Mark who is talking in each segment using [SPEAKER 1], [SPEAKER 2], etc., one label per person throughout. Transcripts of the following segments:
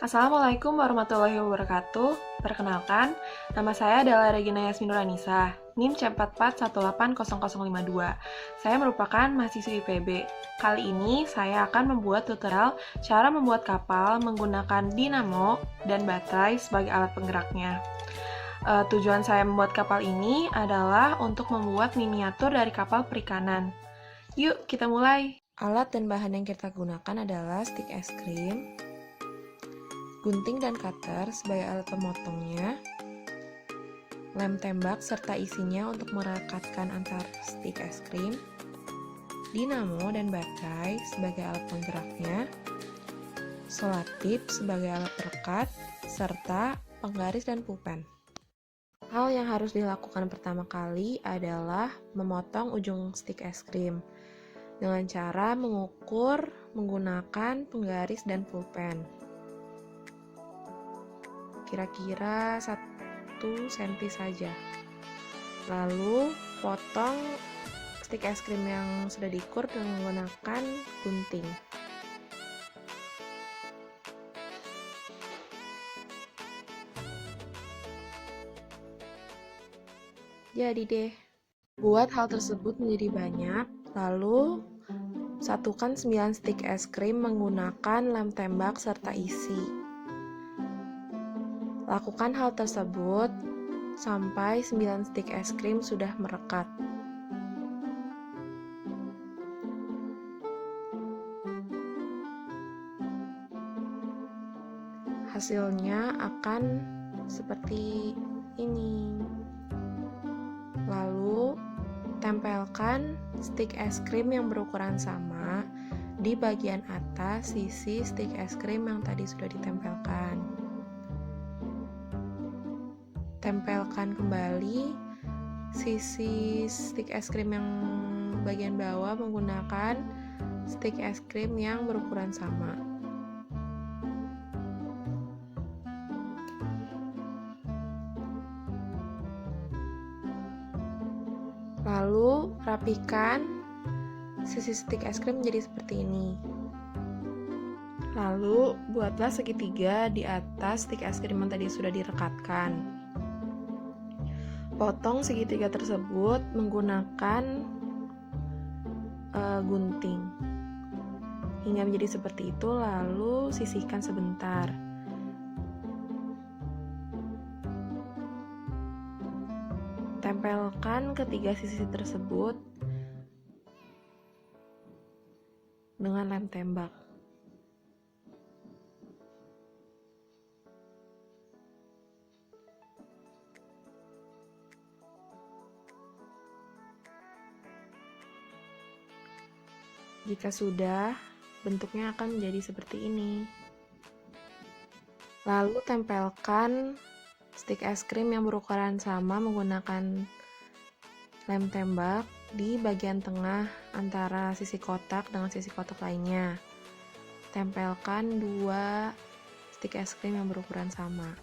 [SPEAKER 1] Assalamualaikum warahmatullahi wabarakatuh. Perkenalkan, nama saya adalah Regina Yasmin Nuranisa, NIM C44180052. Saya merupakan mahasiswi IPB. Kali ini saya akan membuat tutorial cara membuat kapal menggunakan dinamo dan baterai sebagai alat penggeraknya. Tujuan saya membuat kapal ini adalah untuk membuat miniatur dari kapal perikanan. Yuk, kita mulai. Alat dan bahan yang kita gunakan adalah stik es krim, gunting dan cutter sebagai alat pemotongnya, lem tembak serta isinya untuk merekatkan antar stik es krim, dinamo dan baterai sebagai alat penggeraknya, selatip sebagai alat perekat, serta penggaris dan pulpen. Hal yang harus dilakukan pertama kali adalah memotong ujung stik es krim dengan cara mengukur menggunakan penggaris dan pulpen. Kira-kira 1 cm saja. Lalu potong stik es krim yang sudah diukur dengan menggunakan gunting. Jadi deh, buat hal tersebut menjadi banyak, lalu satukan 9 stik es krim menggunakan lem tembak serta isi. Lakukan hal tersebut sampai 9 stik es krim sudah merekat. Hasilnya akan seperti ini. Lalu, tempelkan stik es krim yang berukuran sama di bagian atas sisi stik es krim yang tadi sudah ditempelkan. Tempelkan kembali sisi stik es krim yang bagian bawah menggunakan stik es krim yang berukuran sama. Lalu rapikan sisi stik es krim menjadi seperti ini. Lalu buatlah segitiga di atas stik es krim yang tadi sudah direkatkan. Potong segitiga tersebut menggunakan gunting hingga menjadi seperti itu, lalu sisihkan sebentar. Tempelkan ketiga sisi tersebut dengan lem tembak. Jika sudah, bentuknya akan menjadi seperti ini. Lalu tempelkan stik es krim yang berukuran sama menggunakan lem tembak di bagian tengah antara sisi kotak dengan sisi kotak lainnya. Tempelkan 2 stik es krim yang berukuran sama.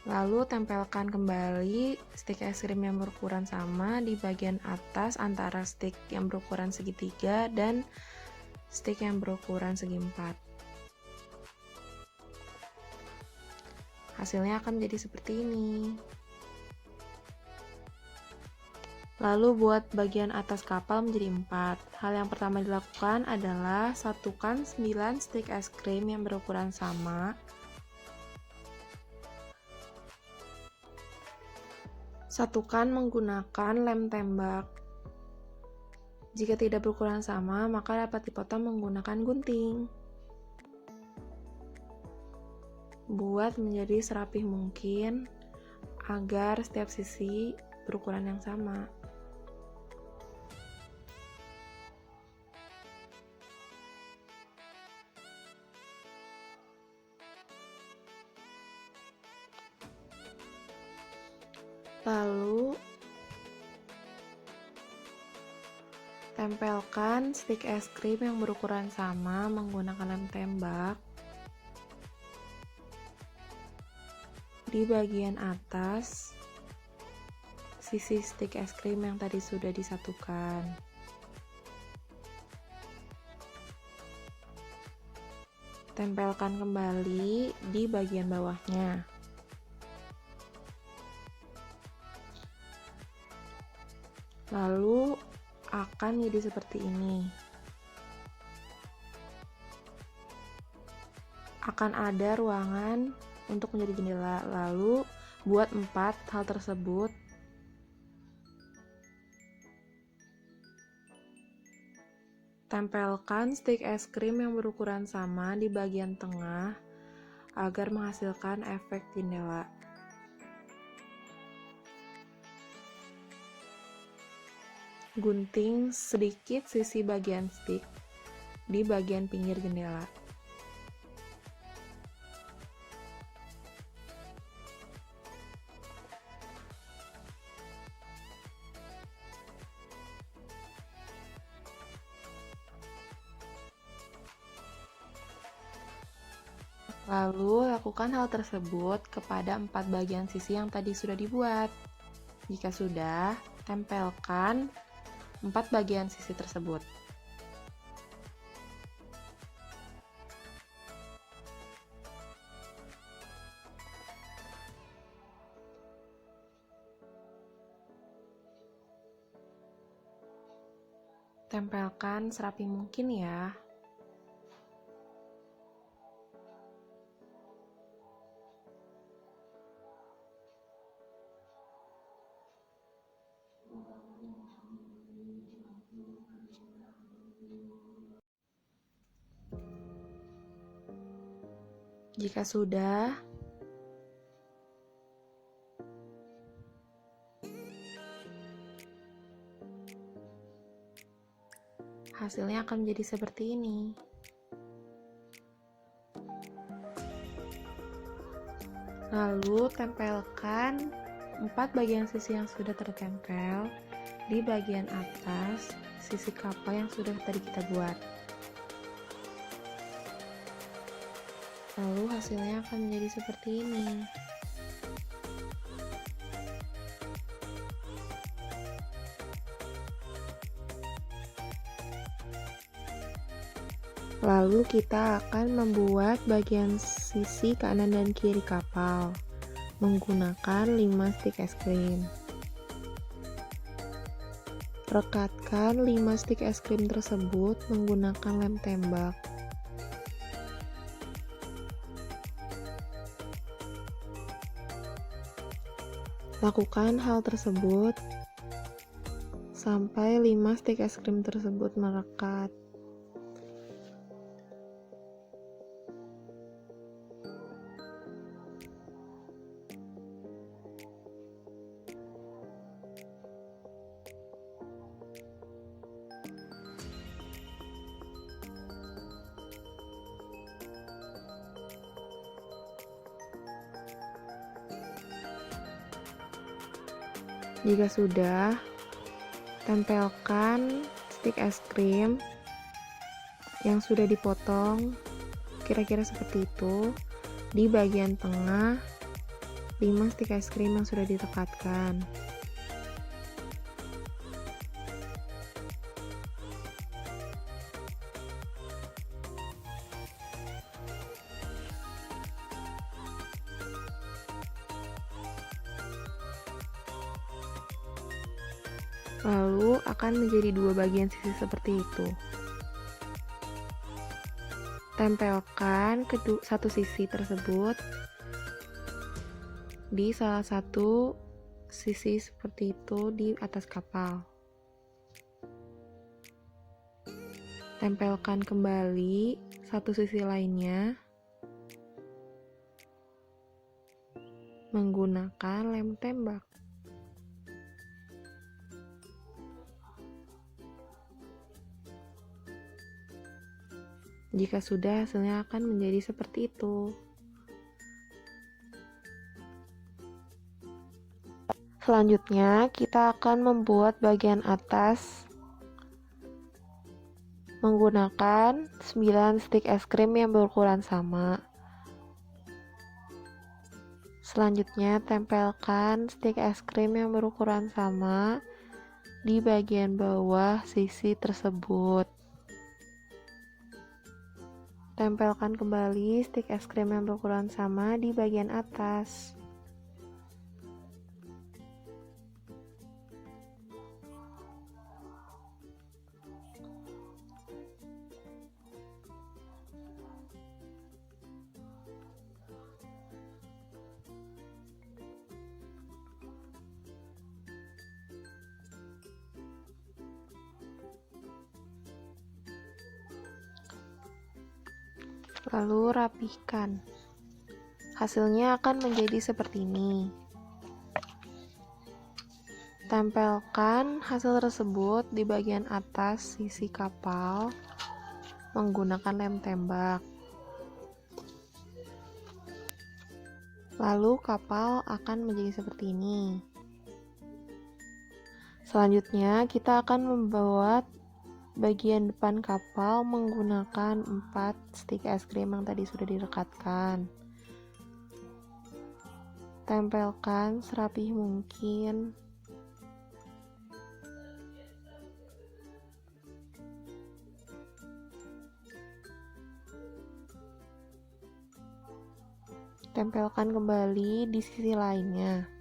[SPEAKER 1] Lalu tempelkan kembali stik es krim yang berukuran sama di bagian atas antara stik yang berukuran segitiga dan stik yang berukuran segi empat. Hasilnya akan menjadi seperti ini. Lalu buat bagian atas kapal menjadi 4. Hal yang pertama dilakukan adalah satukan 9 stik es krim yang berukuran sama. Satukan menggunakan lem tembak. Jika tidak berukuran sama, maka dapat dipotong menggunakan gunting. Buat menjadi serapih mungkin agar setiap sisi berukuran yang sama. Lalu tempelkan stik es krim yang berukuran sama menggunakan lem tembak di bagian atas sisi stik es krim yang tadi sudah disatukan. Tempelkan kembali di bagian bawahnya. Lalu akan jadi seperti ini. Akan ada ruangan untuk menjadi jendela. Lalu buat 4 hal tersebut. Tempelkan stik es krim yang berukuran sama di bagian tengah agar menghasilkan efek jendela. Gunting sedikit sisi bagian stik di bagian pinggir jendela. Lalu, lakukan hal tersebut kepada 4 bagian sisi yang tadi sudah dibuat. Jika sudah, tempelkan 4 bagian sisi tersebut. Tempelkan serapi mungkin ya. Jika sudah, hasilnya akan menjadi seperti ini. Lalu tempelkan 4 bagian sisi yang sudah tertempel di bagian atas sisi kapal yang sudah tadi kita buat. Lalu hasilnya akan menjadi seperti ini. Lalu kita akan membuat bagian sisi kanan dan kiri kapal menggunakan 5 stik es krim. Rekatkan 5 stik es krim tersebut menggunakan lem tembak. Lakukan hal tersebut sampai 5 stik es krim tersebut merekat. Jika sudah, tempelkan stik es krim yang sudah dipotong kira-kira seperti itu di bagian tengah 5 stik es krim yang sudah ditekatkan. Lalu akan menjadi 2 bagian sisi seperti itu. Tempelkan satu sisi tersebut di salah satu sisi seperti itu di atas kapal. Tempelkan kembali satu sisi lainnya menggunakan lem tembak. Jika sudah, hasilnya akan menjadi seperti itu. Selanjutnya, kita akan membuat bagian atas menggunakan 9 stik es krim yang berukuran sama. Selanjutnya, tempelkan stik es krim yang berukuran sama di bagian bawah sisi tersebut. Tempelkan kembali stik es krim yang berukuran sama di bagian atas. Lalu rapihkan. Hasilnya akan menjadi seperti ini. Tempelkan hasil tersebut di bagian atas sisi kapal menggunakan lem tembak. Lalu kapal akan menjadi seperti ini. Selanjutnya kita akan membuat bagian depan kapal menggunakan 4 stik es krim yang tadi sudah direkatkan. Tempelkan serapih mungkin. Tempelkan kembali di sisi lainnya.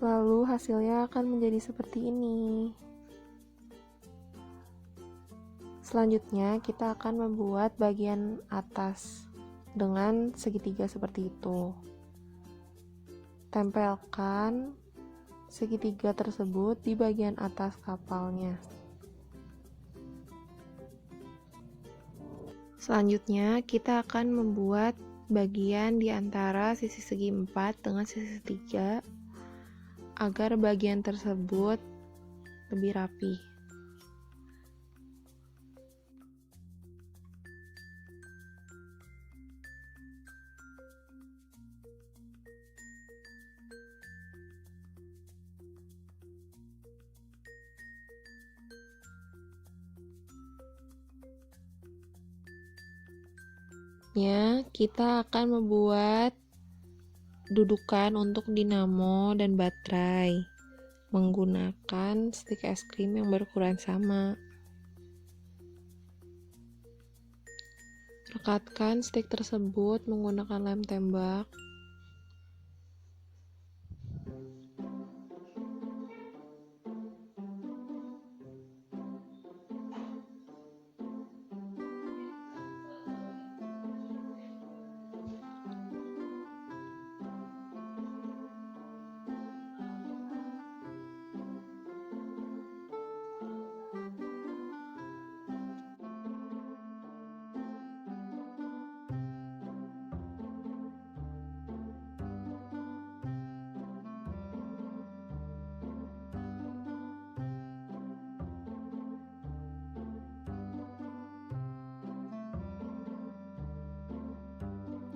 [SPEAKER 1] Lalu hasilnya akan menjadi seperti ini. Selanjutnya kita akan membuat bagian atas dengan segitiga seperti itu. Tempelkan segitiga tersebut di bagian atas kapalnya. Selanjutnya kita akan membuat bagian di antara sisi segi 4 dengan sisi 3 agar bagian tersebut lebih rapi. Kita akan membuat dudukan untuk dinamo dan baterai menggunakan stik es krim yang berukuran sama. Rekatkan stik tersebut menggunakan lem tembak.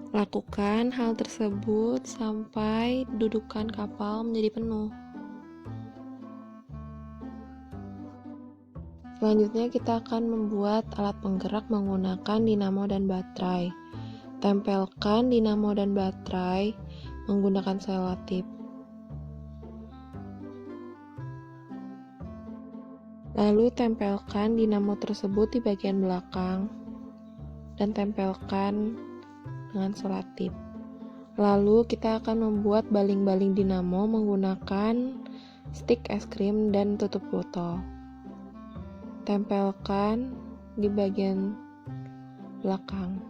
[SPEAKER 1] Lakukan hal tersebut sampai dudukan kapal menjadi penuh. Selanjutnya kita akan membuat alat penggerak menggunakan dinamo dan baterai. Tempelkan dinamo dan baterai menggunakan selotip. Lalu tempelkan dinamo tersebut di bagian belakang dan tempelkan dengan selotip. Lalu kita akan membuat baling-baling dinamo menggunakan stik es krim dan tutup botol. Tempelkan di bagian belakang.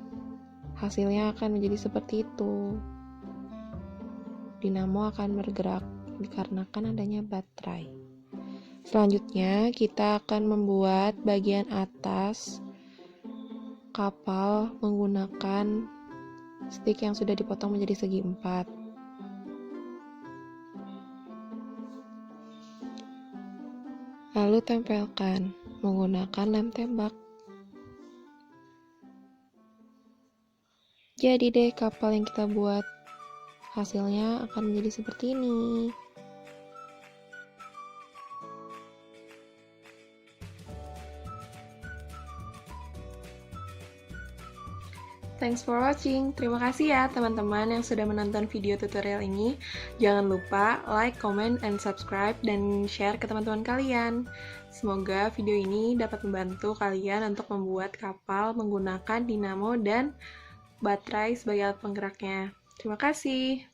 [SPEAKER 1] Hasilnya akan menjadi seperti itu. Dinamo akan bergerak dikarenakan adanya baterai. Selanjutnya kita akan membuat bagian atas kapal menggunakan stik yang sudah dipotong menjadi segi 4. Lalu tempelkan menggunakan lem tembak. Jadi deh kapal yang kita buat. Hasilnya akan menjadi seperti ini. Thanks for watching. Terima kasih ya teman-teman yang sudah menonton video tutorial ini. Jangan lupa like, comment, and subscribe, dan share ke teman-teman kalian. Semoga video ini dapat membantu kalian untuk membuat kapal menggunakan dinamo dan baterai sebagai alat penggeraknya. Terima kasih.